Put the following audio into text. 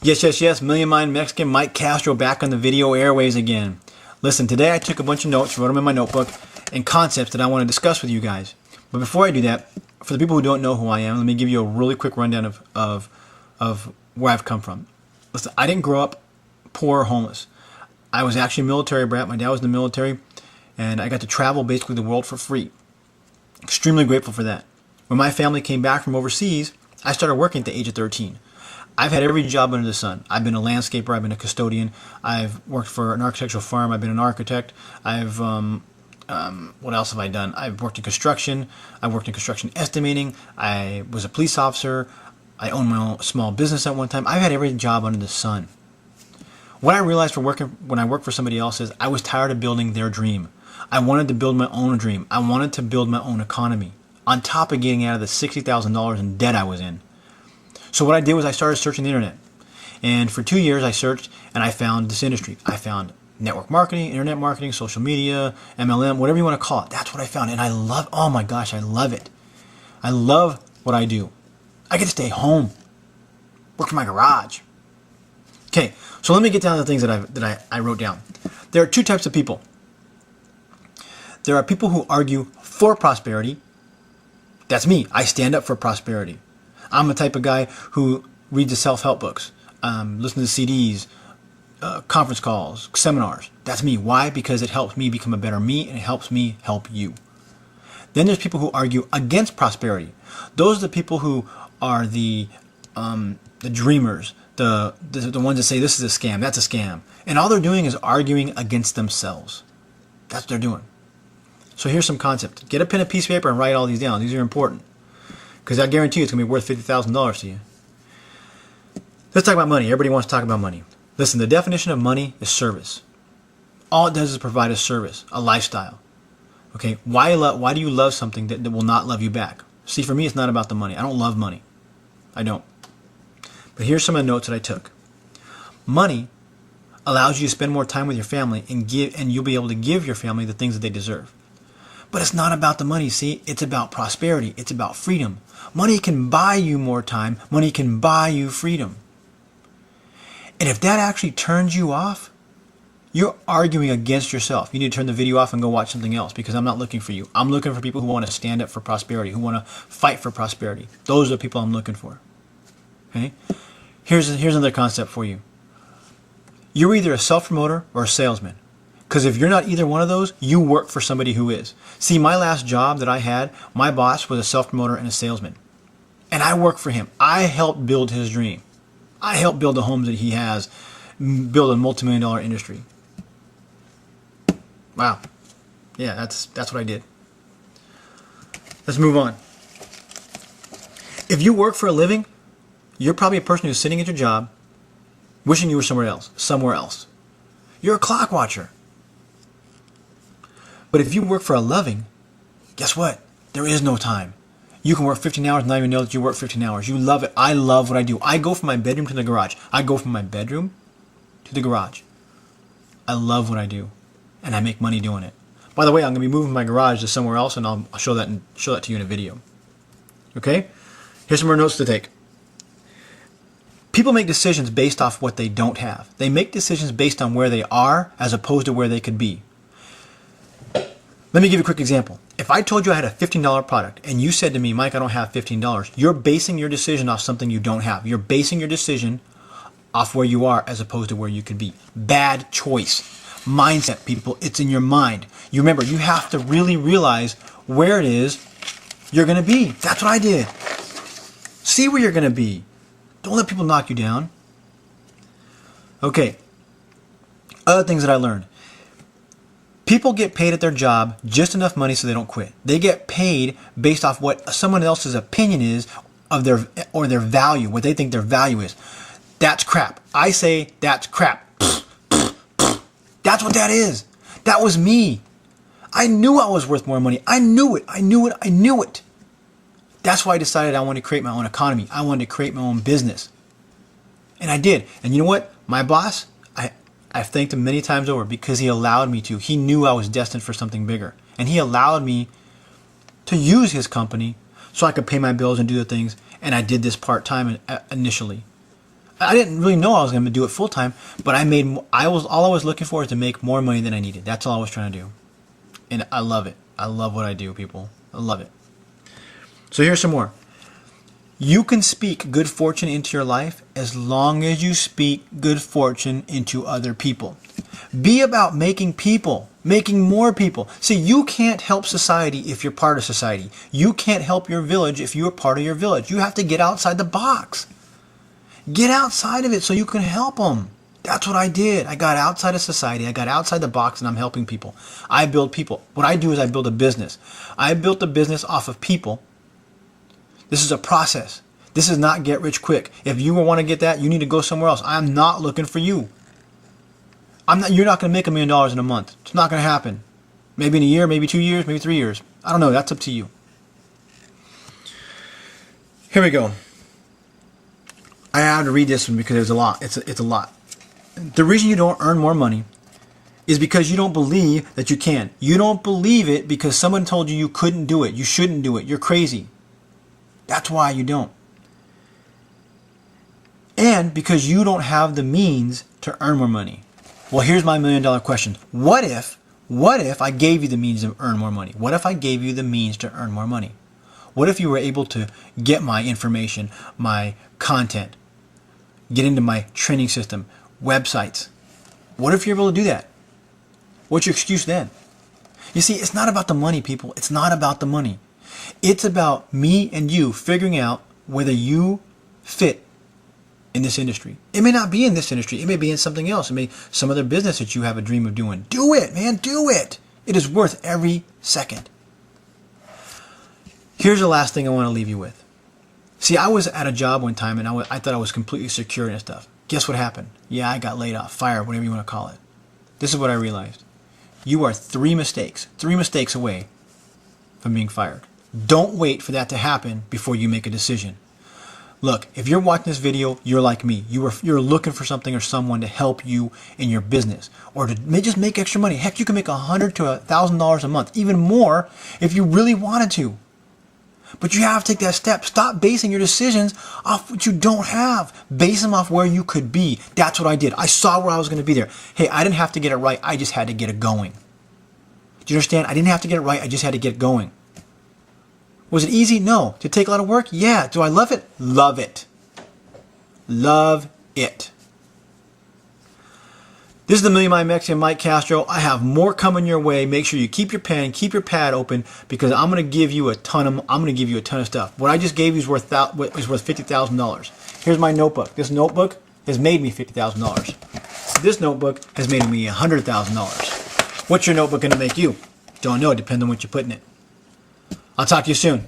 Yes, yes, yes, Million Mind Mexican Mike Castro back on the video airways again. Listen, today I took a bunch of notes, wrote them in my notebook, and concepts that I want to discuss with you guys. But before I do that, for the people who don't know who I am, let me give you a really quick rundown of where I've come from. Listen, I didn't grow up poor or homeless. I was actually a military brat. My dad was in the military, and I got to travel basically the world for free. Extremely grateful for that. When my family came back from overseas, I started working at the age of 13. I've had every job under the sun. I've been a landscaper. I've been a custodian. I've worked for an architectural firm. I've been an architect. What else have I done? I've worked in construction. I've worked in construction estimating. I was a police officer. I owned my own small business at one time. I've had every job under the sun. What I realized when I worked for somebody else is I was tired of building their dream. I wanted to build my own dream. I wanted to build my own economy on top of getting out of the $60,000 in debt I was in. So what I did was I started searching the internet. And for 2 years I searched and I found this industry. I found network marketing, internet marketing, social media, MLM, whatever you want to call it. That's what I found. And I love, oh my gosh, I love it. I love what I do. I get to stay home, work from my garage. Okay, so let me get down to the things that I wrote down. There are two types of people. There are people who argue for prosperity. That's me. I stand up for prosperity. I'm the type of guy who reads the self-help books, listen to CDs, conference calls, seminars. That's me. Why? Because it helps me become a better me, and it helps me help you. Then there's people who argue against prosperity. Those are the people who are the dreamers, the ones that say this is a scam, that's a scam. And all they're doing is arguing against themselves. That's what they're doing. So here's some concepts. Get a pen and piece of paper and write all these down. These are important. Because I guarantee you it's going to be worth $50,000 to you. Let's talk about money. Everybody wants to talk about money. Listen, the definition of money is service. All it does is provide a service, a lifestyle. Okay, why do you love something that will not love you back? See, for me, it's not about the money. I don't love money. I don't. But here's some of the notes that I took. Money allows you to spend more time with your family and you'll be able to give your family the things that they deserve. But it's not about the money, see? It's about prosperity. It's about freedom. Money can buy you more time. Money can buy you freedom. And if that actually turns you off, you're arguing against yourself. You need to turn the video off and go watch something else, because I'm not looking for you. I'm looking for people who want to stand up for prosperity, who want to fight for prosperity. Those are the people I'm looking for. Okay? Here's another concept for you. You're either a self-promoter or a salesman. Because if you're not either one of those, you work for somebody who is. See, my last job that I had, my boss was a self-promoter and a salesman. And I worked for him. I helped build his dream. I helped build the homes that he has, build a multi-million-dollar industry. Wow. Yeah, that's what I did. Let's move on. If you work for a living, you're probably a person who's sitting at your job, wishing you were somewhere else. You're a clock watcher. But if you work for a living, guess what? There is no time. You can work 15 hours and not even know that you work 15 hours. You love it. I love what I do. I go from my bedroom to the garage. I go from my bedroom to the garage. I love what I do. And I make money doing it. By the way, I'm going to be moving my garage to somewhere else, and I'll show that to you in a video. Okay? Here's some more notes to take. People make decisions based off what they don't have. They make decisions based on where they are as opposed to where they could be. Let me give you a quick example. If I told you I had a $15 product and you said to me, Mike, I don't have $15, you're basing your decision off something you don't have. You're basing your decision off where you are as opposed to where you could be. Bad choice. Mindset, people. It's in your mind. You remember, you have to really realize where it is you're going to be. That's what I did. See where you're going to be. Don't let people knock you down. Okay. Other things that I learned. People get paid at their job just enough money so they don't quit. They get paid based off what someone else's opinion is of their value, what they think their value is. That's crap. I say that's crap. That's what that is. That was me. I knew I was worth more money. I knew it. I knew it. I knew it. That's why I decided I wanted to create my own economy. I wanted to create my own business. And I did. And you know what? My boss, I've thanked him many times over because he allowed me to. He knew I was destined for something bigger. And he allowed me to use his company so I could pay my bills and do the things. And I did this part-time initially. I didn't really know I was going to do it full time, but all I was looking for is to make more money than I needed. That's all I was trying to do. And I love it. I love what I do, people. I love it. So here's some more. You can speak good fortune into your life as long as you speak good fortune into other people. Be about making more people. See, you can't help society if you're part of society. You can't help your village if you're part of your village. You have to get outside the box. Get outside of it so you can help them. That's what I did. I got outside of society. I got outside the box and I'm helping people. I build people. What I do is I build a business. I built a business off of people. This is a process. This is not get rich quick. If you want to get that, you need to go somewhere else. I'm not looking for you. You're not going to make $1 million in a month. It's not going to happen. Maybe in a year, maybe 2 years, maybe 3 years. I don't know. That's up to you. Here we go. I had to read this one because there's a lot. It's a lot. The reason you don't earn more money is because you don't believe that you can. You don't believe it because someone told you you couldn't do it. You shouldn't do it. You're crazy. That's why you don't. And because you don't have the means to earn more money. Well, here's my $1 million question. What if I gave you the means to earn more money? What if I gave you the means to earn more money? What if you were able to get my information, my content, get into my training system, websites? What if you're able to do that? What's your excuse then? You see, it's not about the money, people. It's not about the money. It's about me and you figuring out whether you fit in this industry. It may not be in this industry. It may be in something else. It may be some other business that you have a dream of doing. Do it, man. Do it. It is worth every second. Here's the last thing I want to leave you with. See, I was at a job one time and I thought I was completely secure and stuff. Guess what happened? Yeah, I got laid off, fired, whatever you want to call it. This is what I realized. You are 3 mistakes away from being fired. Don't wait for that to happen before you make a decision. Look, if you're watching this video, you're like me. You're looking for something or someone to help you in your business or to just make extra money. Heck, you can make $100 to $1,000 a month, even more if you really wanted to. But you have to take that step. Stop basing your decisions off what you don't have. Base them off where you could be. That's what I did. I saw where I was going to be there. Hey, I didn't have to get it right. I just had to get it going. Do you understand? I didn't have to get it right. I just had to get it going. Was it easy? No. Did it take a lot of work? Yeah. Do I love it? Love it. Love it. This is the Million Mind Mexican, Mike Castro. I have more coming your way. Make sure you keep your pen, keep your pad open, because I'm going to give you a ton of stuff. What I just gave you is worth $50,000. Here's my notebook. This notebook has made me $50,000. This notebook has made me $100,000. What's your notebook going to make you? Don't know. It depends on what you put in it. I'll talk to you soon.